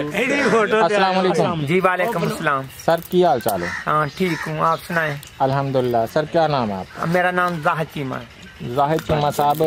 अस्सलाम वालेकुम। जी वालेकुम अस्सलाम। सर की हाल चाल है? हाँ ठीक हूँ, आप सुनाएं। अल्हम्दुलिल्लाह। सर क्या नाम है आपका? मेरा नाम जाहिद चीमा है। जाहिद चीमा साहब,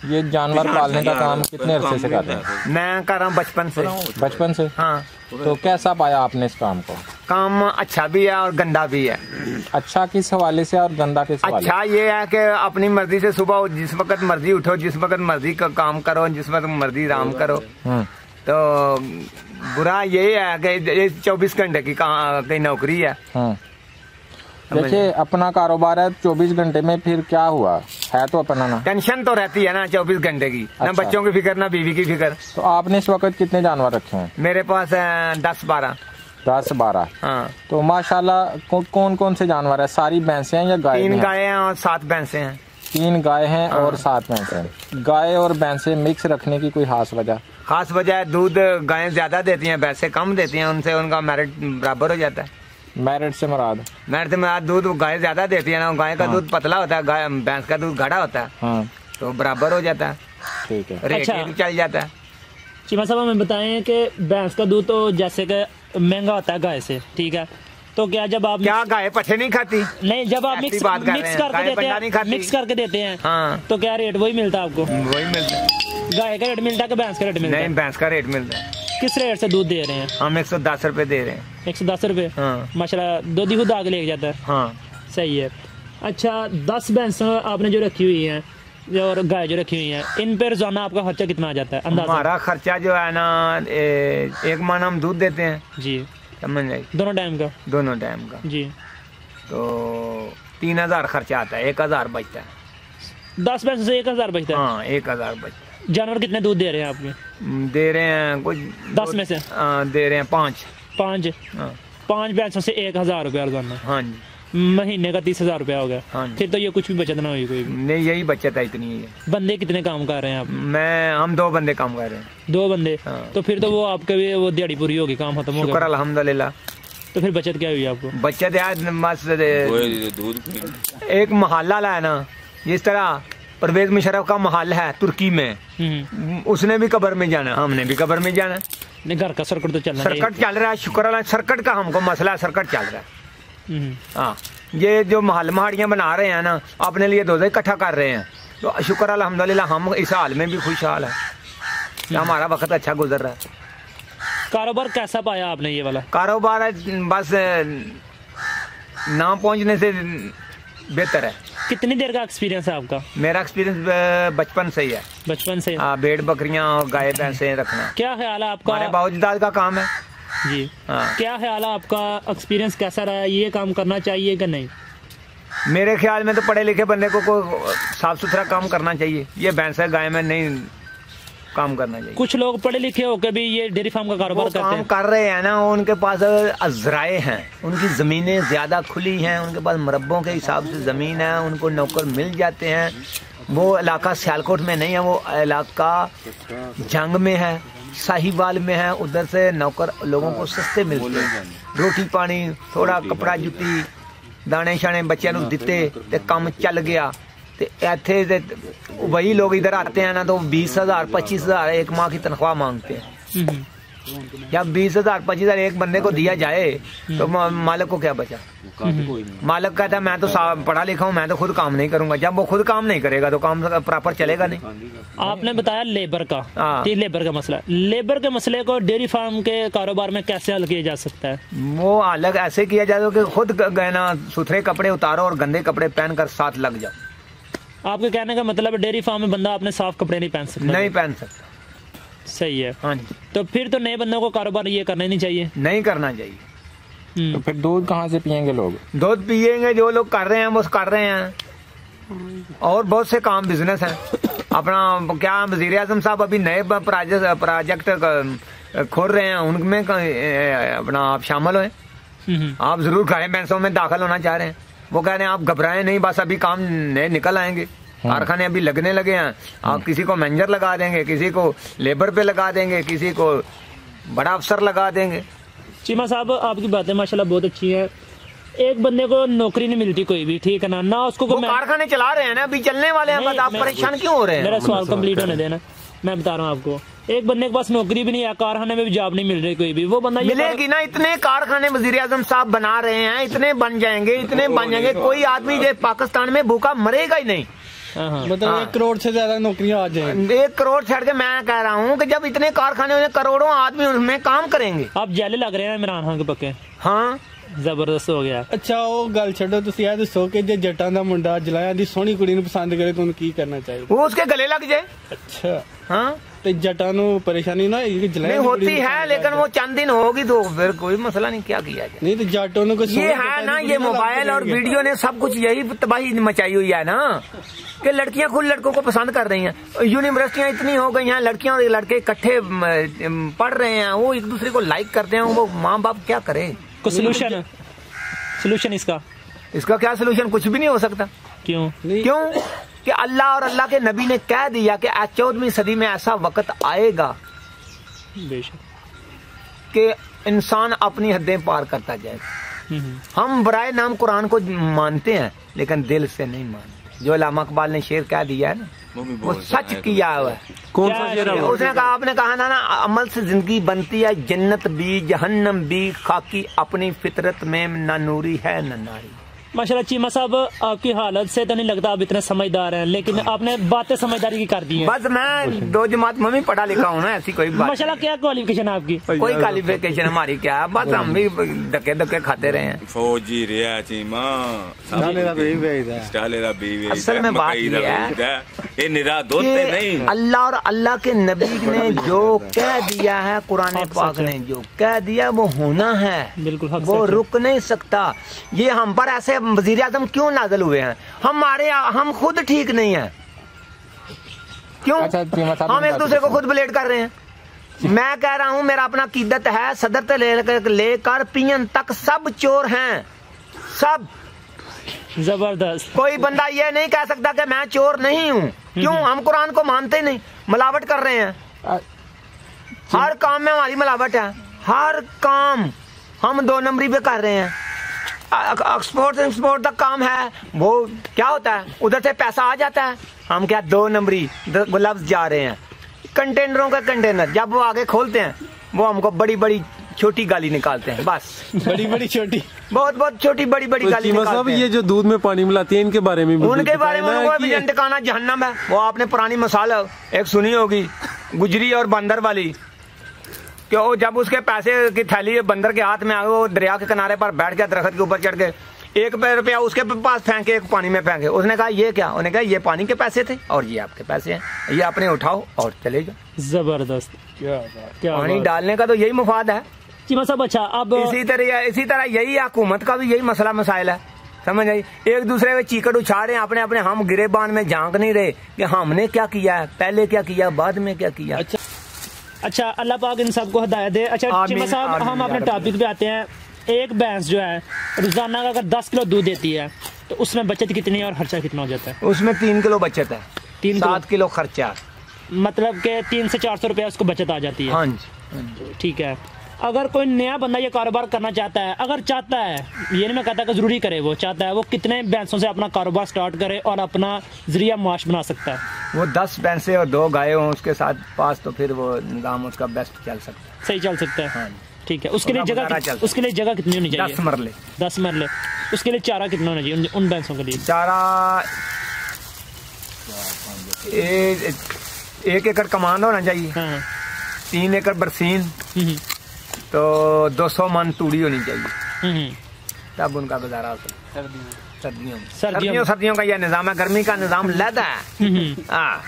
ये जानवर पालने का काम कितने अरसे से कर रहे हैं? मैं कर रहा हूँ बचपन से। बचपन से? हाँ। तो कैसा पाया आपने इस काम को? काम अच्छा भी है और गंदा भी है। अच्छा किस हवाले से और गंदा किस हवाले? अच्छा ये है कि अपनी मर्जी से सुबह जिस वक्त मर्जी उठो, जिस वक्त मर्जी का काम करो, जिस वक्त मर्जी आराम करो। तो बुरा यही है कि 24 घंटे की नौकरी है। देखिए अपना कारोबार है 24 घंटे में, फिर क्या हुआ है तो अपना ना टेंशन तो रहती है ना 24 घंटे की। अच्छा। ना बच्चों की फिक्र ना बीवी की फिक्र। तो आपने इस वक्त कितने जानवर रखे हैं? मेरे पास 10-12। 10-12। हाँ। तो माशाल्लाह कौन कौन से जानवर है? सारी भैंसें हैं या गाय? 3 गाय हैं और 7 भैंसें हैं। 3 गाय हैं और 7 भैंसें हैं। गाय और भैंसें मिक्स रखने की कोई खास वजह? खास वजह है दूध गायें ज्यादा देती हैं, भैंसें कम देती हैं, उनसे उनका मेरिट बराबर हो जाता है। मेरिट से मुराद? मेरिट से मुराद दूध गाय ज्यादा देती है ना, गाय का दूध पतला होता है, गाय भैंस का दूध गाढ़ा होता है। हाँ। तो बराबर हो जाता है। ठीक है। रेट भी चल जाता है। चीमा साहब हमें बताएं कि भैंस का दूध तो जैसे कि महंगा होता है गाय से, ठीक है, तो क्या जब आप क्या गाय पट्ठे नहीं खाती? नहीं, जब आप मिक्स करके देते हैं हाँ। तो क्या रेट वही मिलता है आपको? वही मिलता है। गाय का रेट मिलता है कि भैंस का रेट मिलता है? नहीं, भैंस का रेट मिलता है। किस रेट से दूध दे रहे हैं? हम 110 रुपए दे रहे हैं। 110 रुपए? हाँ। माशाल्लाह दूध ही खुद आगे लेके जाता है। हाँ सही है। अच्छा 10 भैंस आपने जो रखी हुई है और गाय जो रखी हुई है, इन पे रोजाना आपका खर्चा कितना आ जाता है अंदाजा? हमारा खर्चा जो है ना, एक मन हम दूध देते हैं जी, समझ जाइए, दोनों टाइम का? दोनों टाइम का जी। तो 3000 खर्चा आता है, 1000 बचता है। 10 भैंस से 1000 बचता है? हाँ 1000 बचता है। जानवर कितने दूध दे रहे हैं आपके? दे रहे हैं कुछ 10 में से दे रहे हैं 5। 5 भैंसों से 1000 रुपया रोजाना? हाँ जी। महीने का 30,000 रुपया हो गया। हाँ जी। फिर तो ये कुछ भी बचत ना हुई कोई भी? नहीं, यही बचत है, इतनी ही है। बंदे कितने काम कर रहे हैं आप? हम 2 बंदे काम कर रहे हैं। 2 बंदे? हाँ। तो फिर तो वो आपके भी वो दिहाड़ी पूरी होगी, काम खत्म हो गया। शुक्र अल्हम्दुलिल्लाह। तो फिर बचत क्या हुई आपको? बचत यार बस एक मोहल्ला है ना, जिस तरह परवेज मुशर्रफ का महल है तुर्की में, उसने भी कब्र में जाना, हमने भी कब्र में जाना। नहीं, घर का सर्कट तो चल रहा है। शुक्र अल्लाह, सर्कट का हमको मसला है, सर्कट चल रहा है। हाँ, ये जो महल महाड़ियाँ बना रहे हैं ना, अपने लिए दो इकट्ठा कर रहे हैं, तो शुक्र अल्हम्दुलिल्लाह हम इस हाल में भी खुशहाल है। हमारा वक्त अच्छा गुजर रहा है। कारोबार कैसा पाया आपने ये वाला? कारोबार बस ना पहुंचने से बेहतर है। कितनी देर का एक्सपीरियंस है आपका? मेरा एक्सपीरियंस बचपन से ही है। बचपन से? हाँ, भेड़ बकरियां और गाय भैंसे रखना। क्या ख्याल है आपका? हमारे बाबूजाद का काम है जी। हाँ। क्या ख्याल है आपका, एक्सपीरियंस कैसा रहा? ये काम करना चाहिए कि नहीं? मेरे ख्याल में तो पढ़े लिखे बंदे को साफ सुथरा काम करना चाहिए। ये भैंस गाय में नहीं काम करना चाहिए। कुछ लोग पढ़े लिखे होकर भी ये डेयरी फार्म का कारोबार करते हैं। कर रहे हैं ना, उनके पास अजराए हैं, उनकी जमीनें ज्यादा खुली हैं, उनके पास मरब्बों के हिसाब से जमीन है, उनको नौकर मिल जाते हैं। वो इलाका सियालकोट में नहीं है, वो इलाका जंग में है, साहिवाल में है, उधर से नौकर लोगों को सस्ते मिलते हैं। रोटी पानी, थोड़ा कपड़ा जुत्ती, दाने शाने बच्चों को दिते ते काम चल गया। इतने वही लोग इधर आते हैं ना, तो 20,000 25,000 एक माह की तनख्वाह मांगते हैं। जब 20,000 25,000 एक बंदे को दिया जाए तो मालिक को क्या बचा? मालिक कहता है मैं तो पढ़ा लिखा हूँ, मैं तो खुद काम नहीं करूंगा। जब वो खुद काम नहीं करेगा तो काम प्रॉपर चलेगा नहीं। आपने बताया लेबर का, लेबर का मसला, लेबर के मसले को डेयरी फार्म के कारोबार में कैसे हल किया जा सकता है? वो अलग ऐसे किया जाए कि खुद गहना सुथरे कपड़े उतारो और गंदे कपड़े पहनकर साथ लग जाओ। आपके कहने का मतलब डेयरी फार्म में बंदा अपने साफ कपड़े नहीं पहन सकता? नहीं पहन सकता। सही है। हाँ जी। तो फिर तो नए बंदों को कारोबार ये करना ही नहीं चाहिए? नहीं करना चाहिए। तो फिर दूध कहाँ से पियेंगे लोग? दूध पियेंगे जो लोग कर रहे हैं वो कर रहे हैं। और बहुत से काम बिजनेस हैं। अपना क्या वजीर आजम साहब अभी नए प्रोजेक्ट खोल रहे हैं, उनमें अपना आप शामिल हुए। आप जरूर गाय भैंसों में दाखिल होना चाह रहे हैं। वो कह रहे हैं आप घबराएं नहीं, बस अभी काम नए निकल आएंगे, कारखाने अभी लगने लगे हैं। आप किसी को मैनेजर लगा देंगे, किसी को लेबर पे लगा देंगे, किसी को बड़ा अफसर लगा देंगे। चीमा साहब आपकी बातें माशाल्लाह बहुत अच्छी है। एक बंदे को नौकरी नहीं मिलती कोई भी, ठीक है ना, ना उसको कारखाने चला रहे हैं ना, अभी चलने वाले हैं, आप परेशान क्यों हो रहे हैं? मेरा सवाल कंप्लीट होने देना, मैं बता रहा हूँ आपको। एक बंदे के पास नौकरी भी नहीं है, कारखाने में भी जॉब नहीं मिल रही कोई भी, वो बंदा मिलेगी ना। इतने कारखाने वज़ीर-ए-आज़म साहब बना रहे हैं, इतने बन जाएंगे, इतने बन जाएंगे, कोई आदमी जो पाकिस्तान में भूखा मरेगा ही नहीं। मतलब 1 करोड़ से ज्यादा नौकरियां आ जाएंगी। 1 करोड़ छड़ के मैं कह रहा हूँ कि जब इतने कारखाने होंगे, करोड़ों आदमी उसमें काम करेंगे। आप जेल लग रहे हैं इमरान खान के पक्के। हाँ, जबरदस्त हो गया। अच्छा वो गल छो, तुम यह दसो कि जो जट्टां दा मुंडा जलाया दी सोहनी कुड़ी नूं पसंद करे तो उन्हें की करना चाहिए? वो उसके गले लग जाए। अच्छा हाँ, तो जट्टां नूं परेशानी ना होगी कि जलाया नहीं होती है, लेकिन वो चंद दिन होगी तो फिर कोई मसला नहीं, क्या किया जाए। नहीं तो जट्टों नूं ये है ना, ये मोबाइल और वीडियो ने सब कुछ यही तबाही मचाई हुई है ना, कि लड़कियां खुद लड़कों को पसंद कर रही हैं। यूनिवर्सिटियां इतनी हो गई हैं, लड़कियां और लड़के इकट्ठे पढ़ रहे हैं, वो एक दूसरे को लाइक करते हैं। वो माँ बाप क्या करे? कोई सोल्यूशन इसका क्या सोल्यूशन? कुछ भी नहीं हो सकता। क्यों? कि अल्लाह और अल्लाह के नबी ने कह दिया कि 14वीं सदी में ऐसा वक्त आएगा कि इंसान अपनी हदें पार करता जाएगा। हम बराए नाम कुरान को मानते हैं, लेकिन दिल से नहीं मानते। जो अल्लामा इकबाल ने शेर कह दिया है ना, वो सच किया हुआ है। कौन सा शेर है? उसने कहा, आपने कहा ना अमल से जिंदगी बनती है, जन्नत भी जहन्नम भी, खाकी अपनी फितरत में ना नूरी है न नारी। माशाल्लाह चीमा साहब, आपकी हालत से तो नहीं लगता आप इतने समझदार हैं, लेकिन आपने बातें समझदारी की कर दी हैं। बस मैं 2 जमात में भी पढ़ा लिखा हूँ ना, ऐसी कोई बात। माशाल्लाह क्या क्वालिफिकेशन है आपकी? कोई क्वालिफिकेशन हमारी क्या है, बस हम भी धक्के खाते रहे हैं। फौजी रिया चीमा असल में बात ये है कि अल्लाह और अल्लाह के नबी ने जो कह दिया है, कुरान पाक ने जो कह दिया वो होना है, बिल्कुल वो रुक नहीं सकता। ये हम पर ऐसे वज़ीर-ए-आज़म क्यों नाज़िल हुए हैं? हम खुद ठीक नहीं है, क्यों? हम एक दूसरे को खुद ब्लेड कर रहे हैं। मैं कह रहा हूं, मेरा अपना कीदत है, सदर से लेकर पियन तक सब चोर हैं, सब। जबरदस्त। कोई बंदा ये नहीं कह सकता कि मैं चोर नहीं हूँ। क्यों? हम कुरान को मानते नहीं, मिलावट कर रहे हैं। हर काम में हमारी मिलावट है, हर काम हम 2 नंबरी पे कर रहे हैं। एक्सपोर्ट तक काम है, वो क्या होता है, उधर से पैसा आ जाता है, हम क्या 2 नंबरी ग्लव्स जा रहे हैं। कंटेनरों का कंटेनर जब वो आगे खोलते हैं, वो हमको बड़ी बड़ी छोटी गाली निकालते हैं, बस। बड़ी छोटी, बहुत छोटी बड़ी गाली निकालते हैं। ये जो दूध में पानी मिलाती है, इनके बारे में उनके बारे में वो भी ठिकाना जहन्नम है। वो आपने पुरानी मिसाल एक सुनी होगी, गुजरी और बंदर वाली, कि वो जब उसके पैसे की थैली बंदर के हाथ में आ गई, वो दरिया के किनारे पर बैठ गया, दरख्त के ऊपर चढ़ के 1 रुपया उसके पास फेंके, 1 पानी में फेंके। उसने कहा ये क्या? उन्होंने कहा ये पानी के पैसे थे और ये आपके पैसे हैं, ये आपने उठाओ और चले जाओ। जबरदस्त। क्या पानी डालने का तो यही मुफाद है। चीमा साहब, अच्छा अब इसी तरह यही हुकूमत का भी यही मसला मसाइल है, समझ आई? एक दूसरे के चीकट उछाल रहे हैं, अपने हम गिरेबान में झांक नहीं रहे कि हमने क्या किया है, पहले क्या किया, बाद में क्या किया। अच्छा, अल्लाह पाक इन सबको हिदायत दे। अच्छा चीमा साहब, हम अपने टॉपिक पे आते हैं। एक भैंस जो है रोजाना अगर 10 किलो दूध देती है तो उसमें बचत कितनी है और खर्चा कितना हो जाता है? उसमें 3 किलो बचत है, 7 किलो खर्चा, मतलब के 300 से 400 रुपया उसको बचत आ जाती है। हाँ जी, ठीक है। अगर कोई नया बंदा ये कारोबार करना चाहता है, अगर चाहता है, ये नहीं मैं कहता कि जरूरी करे, वो चाहता है, वो कितने भैंसों से अपना कारोबार स्टार्ट करे और अपना जरिया माश बना सकता है? वो 10 भैंसें और 2 गायें हों उसके साथ पास, तो फिर वो निज़ाम उसका बेस्ट चल सकता है, सही चल सकता है। हाँ, ठीक है। उसके लिए जगह कितनी होनी चाहिए? 10 मरले। उसके लिए चारा कितना होना चाहिए उन भैंसों के लिए? चारा 1 एकड़ कमान होना चाहिए। हाँ। 3 एकड़ बरसीन, तो 200 मन तूड़ी होनी चाहिए, तब उनका गुजारा हो सकता है। सर्दियों का यह निजाम है, गर्मी का निजाम लहदा है।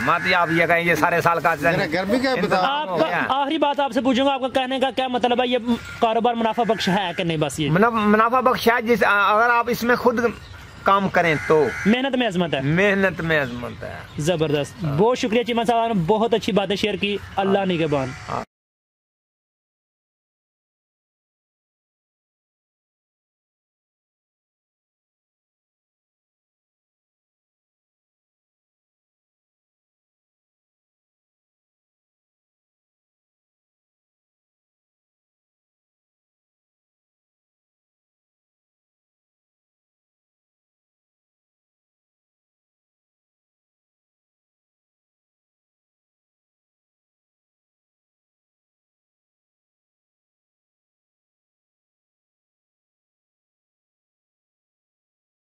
मत आप ये कहें ये सारे साल का गर्मी का। आखिरी बात आपसे पूछूंगा, आपका कहने का क्या मतलब है, ये कारोबार मुनाफा बख्श है कि नहीं? बस ये मुनाफा बख्श है, अगर आप इसमें खुद काम करें तो। मेहनत में अजमत है, मेहनत में अजमत है। जबरदस्त। बहुत शुक्रिया चीमा साहब, बहुत अच्छी बातें शेयर की। अल्लाह निगहबान।